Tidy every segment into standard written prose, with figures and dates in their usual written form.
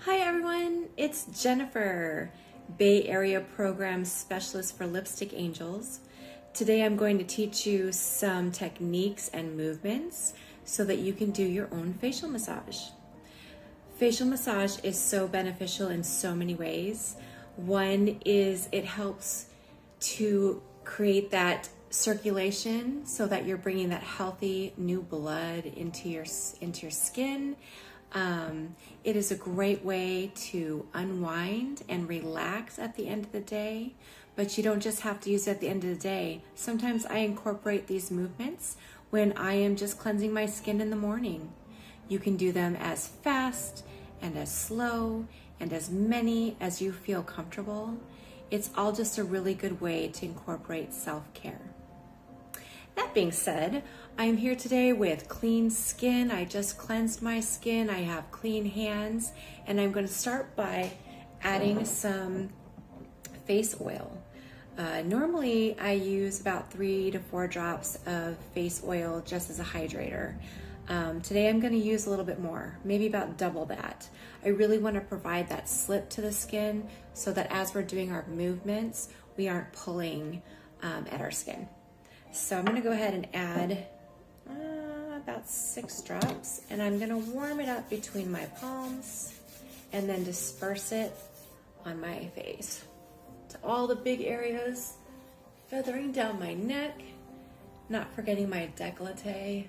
Hi everyone, it's Jennifer, Bay Area Program Specialist for Lipstick Angels. Today I'm going to teach you some techniques and movements so that you can do your own facial massage. Facial massage is so beneficial in so many ways. One is it helps to create that circulation so that you're bringing that healthy new blood into your skin. It is a great way to unwind and relax at the end of the day, but you don't just have to use it at the end of the day. Sometimes I incorporate these movements when I am just cleansing my skin in the morning. You can do them as fast and as slow and as many as you feel comfortable. It's all just a really good way to incorporate self-care. That being said, I'm here today with clean skin. I just cleansed my skin. I have clean hands, and I'm going to start by adding some face oil. Normally, I use about 3 to 4 drops of face oil just as a hydrator. Today, I'm going to use a little bit more, maybe about double that. I really want to provide that slip to the skin so that as we're doing our movements, we aren't pulling at our skin. So I'm going to go ahead and add about 6 drops, and I'm going to warm it up between my palms and then disperse it on my face to all the big areas, feathering down my neck, not forgetting my décolleté.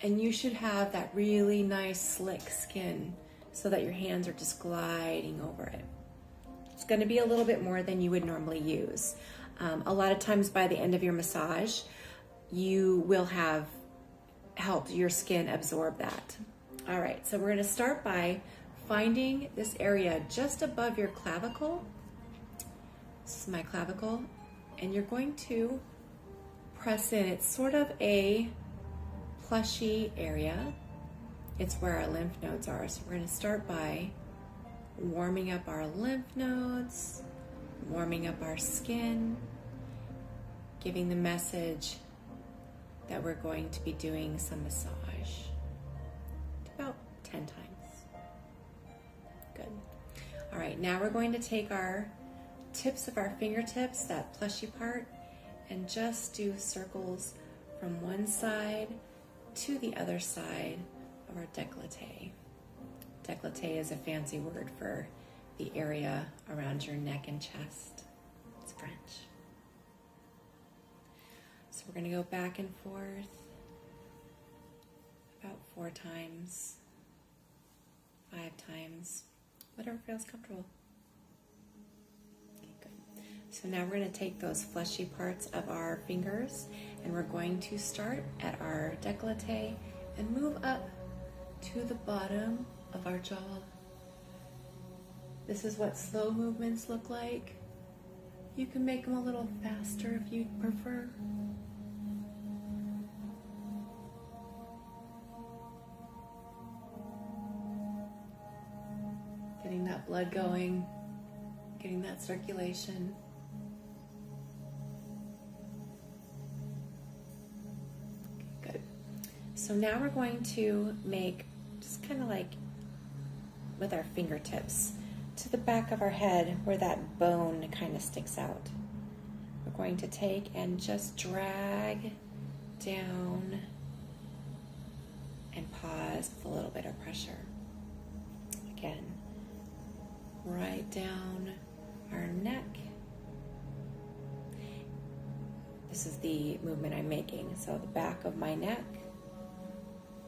And you should have that really nice slick skin so that your hands are just gliding over it. It's going to be a little bit more than you would normally use. A lot of times by the end of your massage, you will have helped your skin absorb that. All right, so we're going to start by finding this area just above your clavicle. This is my clavicle, and you're going to press in. It's sort of a plushy area. It's where our lymph nodes are. So we're going to start by warming up our lymph nodes, warming up our skin, giving the message that we're going to be doing some massage. About 10 times. Good. All right, now we're going to take our tips of our fingertips, that plushy part, and just do circles from one side to the other side of our décolleté. Décolleté is a fancy word for the area around your neck and chest. It's French. So we're going to go back and forth about 4 times, 5 times, whatever feels comfortable. Okay, good. So now we're going to take those fleshy parts of our fingers and we're going to start at our décolleté and move up to the bottom of our jaw. This is what slow movements look like. You can make them a little faster if you prefer. Getting that blood going, getting that circulation. Okay, good. So now we're going to make just kind of like with our fingertips to the back of our head where that bone kind of sticks out. We're going to take and just drag down and pause with a little bit of pressure. Again, right down our neck. This is the movement I'm making. So the back of my neck,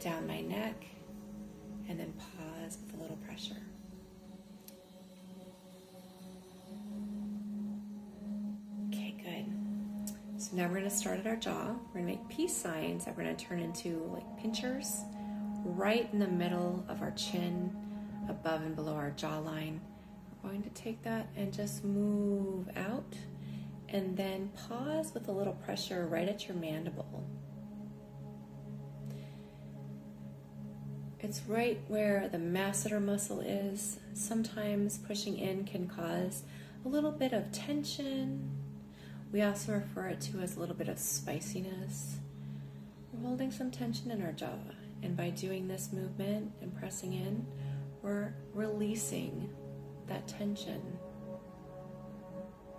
down my neck, and then pause with a little pressure. Okay, good. So now we're going to start at our jaw. We're going to make peace signs that we're going to turn into like pinchers right in the middle of our chin, above and below our jawline. We're going to take that and just move out and then pause with a little pressure right at your mandible. It's right where the masseter muscle is. Sometimes pushing in can cause a little bit of tension. We also refer it to as a little bit of spiciness. We're holding some tension in our jaw. And by doing this movement and pressing in, we're releasing that tension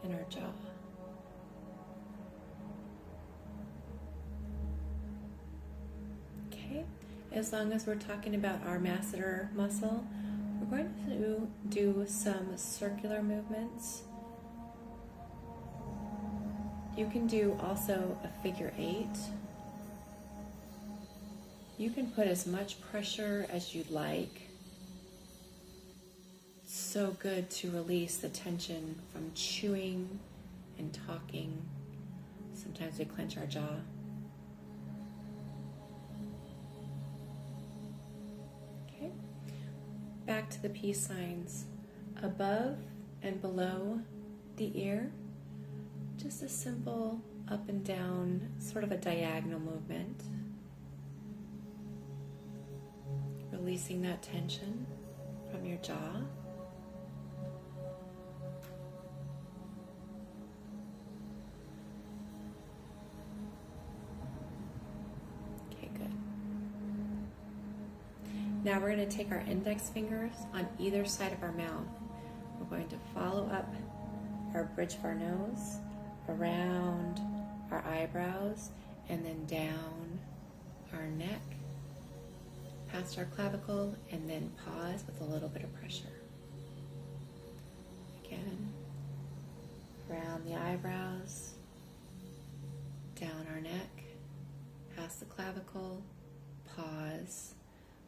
in our jaw. Okay, as long as we're talking about our masseter muscle, we're going to do some circular movements. You can do also a figure 8. You can put as much pressure as you'd like. It's so good to release the tension from chewing and talking. Sometimes we clench our jaw. Okay. Back to the peace signs. Above and below the ear, just a simple up and down, sort of a diagonal movement. Releasing that tension from your jaw. Okay, good. Now we're going to take our index fingers on either side of our mouth. We're going to follow up our bridge of our nose, around our eyebrows, and then down our neck, past our clavicle, and then pause with a little bit of pressure. Again, around the eyebrows, down our neck, past the clavicle, pause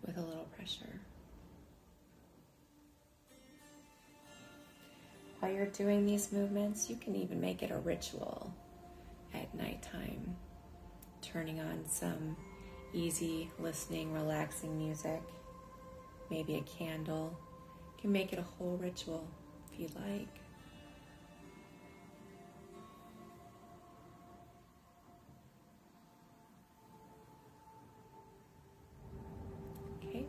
with a little pressure. While you're doing these movements, you can even make it a ritual at nighttime, turning on some easy listening, relaxing music, maybe a candle. You can make it a whole ritual if you'd like. Okay,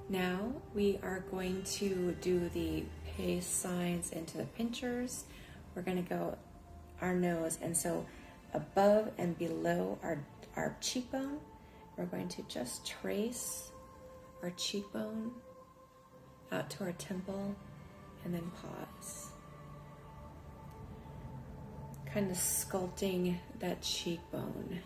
now we are going to do the pace signs into the pinchers. We're going to go our nose, and so above and below our cheekbone, we're going to just trace our cheekbone out to our temple and then pause. Kind of sculpting that cheekbone.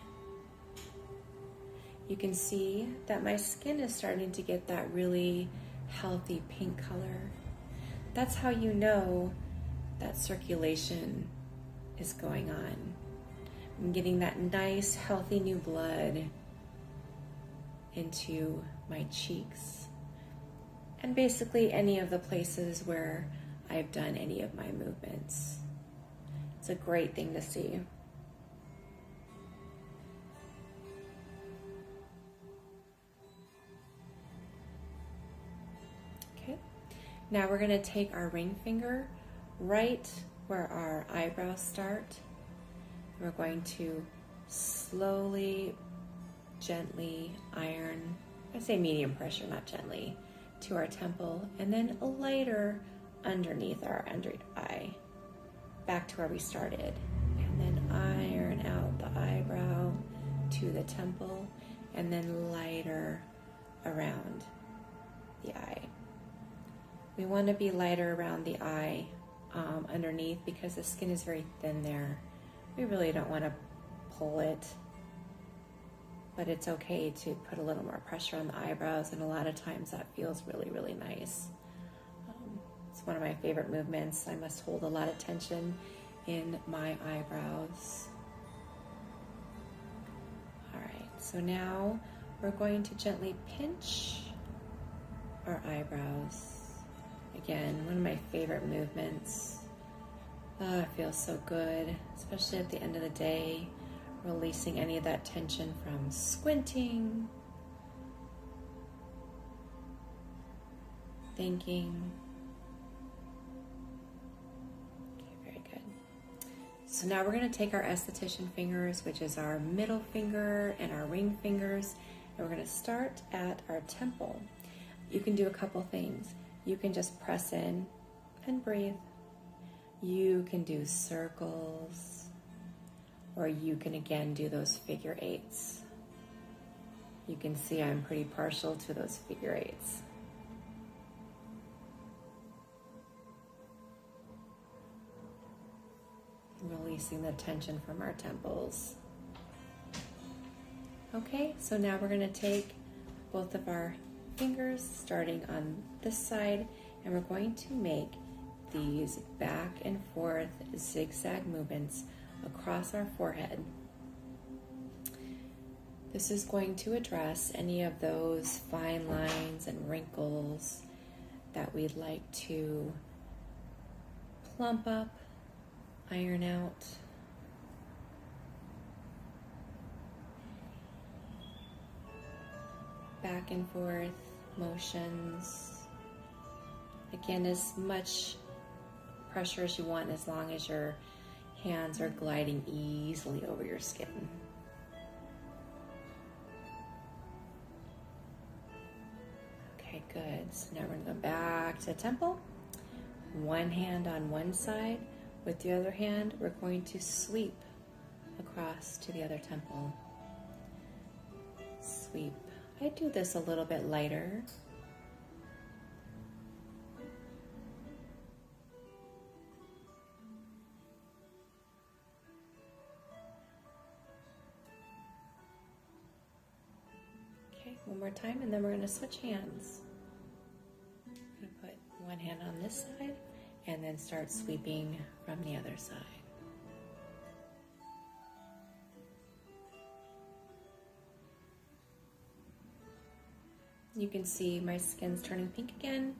You can see that my skin is starting to get that really healthy pink color. That's how you know that circulation is going on. I'm getting that nice, healthy new blood into my cheeks and basically any of the places where I've done any of my movements. It's a great thing to see. Okay, now we're going to take our ring finger right where our eyebrows start. We're going to slowly, gently iron, I say medium pressure, not gently, to our temple, and then a lighter underneath our under eye, back to where we started. And then iron out the eyebrow to the temple, and then lighter around the eye. We want to be lighter around the eye underneath because the skin is very thin there. We really don't want to pull it, but it's okay to put a little more pressure on the eyebrows, and a lot of times that feels really, really nice. It's one of my favorite movements. I must hold a lot of tension in my eyebrows. All right, so now we're going to gently pinch our eyebrows. Again, one of my favorite movements. Oh, it feels so good, especially at the end of the day, releasing any of that tension from squinting, thinking. Okay, very good. So now we're going to take our esthetician fingers, which is our middle finger and our ring fingers, and we're going to start at our temple. You can do a couple things. You can just press in and breathe. You can do circles, or you can again do those figure 8s. You can see I'm pretty partial to those figure eights. Releasing the tension from our temples. Okay, so now we're going to take both of our fingers starting on this side, and we're going to make these back and forth zigzag movements across our forehead. This is going to address any of those fine lines and wrinkles that we'd like to plump up, iron out. Back and forth motions. Again, as much pressure as you want, as long as your hands are gliding easily over your skin. Okay, good. So now we're going to go back to the temple. One hand on one side. With the other hand, we're going to sweep across to the other temple. Sweep. I do this a little bit lighter. Okay, one more time, and then we're going to switch hands. I'm going to put one hand on this side and then start sweeping from the other side. You can see my skin's turning pink again.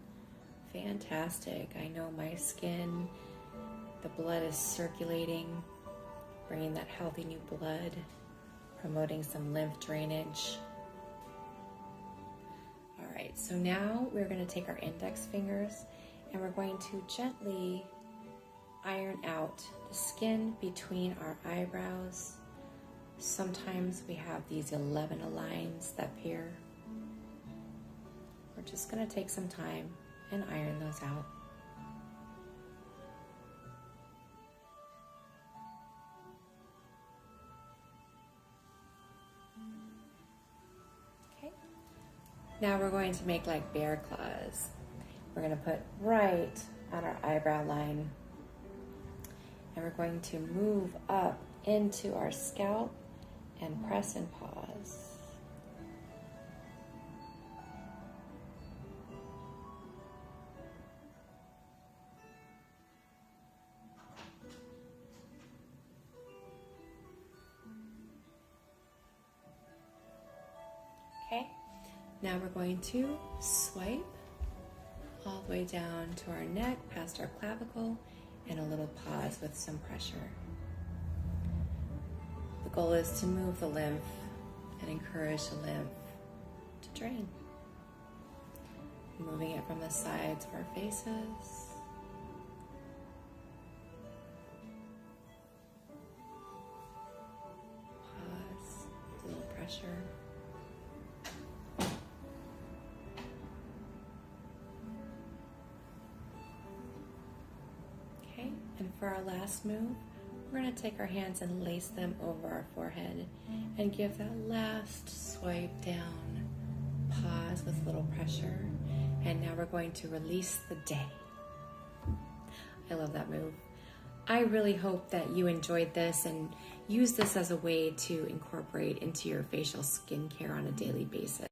Fantastic. I know my skin, the blood is circulating, bringing that healthy new blood, promoting some lymph drainage. All right, so now we're going to take our index fingers and we're going to gently iron out the skin between our eyebrows. Sometimes we have these 11 lines that appear. We're just going to take some time and iron those out. Okay. Now we're going to make like bear claws. We're going to put right on our eyebrow line, and we're going to move up into our scalp and press and pause. Okay, now we're going to swipe all the way down to our neck, past our clavicle, and a little pause with some pressure. The goal is to move the lymph and encourage the lymph to drain. Moving it from the sides of our faces. Pause, a little pressure. And for our last move, we're going to take our hands and lace them over our forehead and give that last swipe down. Pause with a little pressure. And now we're going to release the day. I love that move. I really hope that you enjoyed this and use this as a way to incorporate into your facial skincare on a daily basis.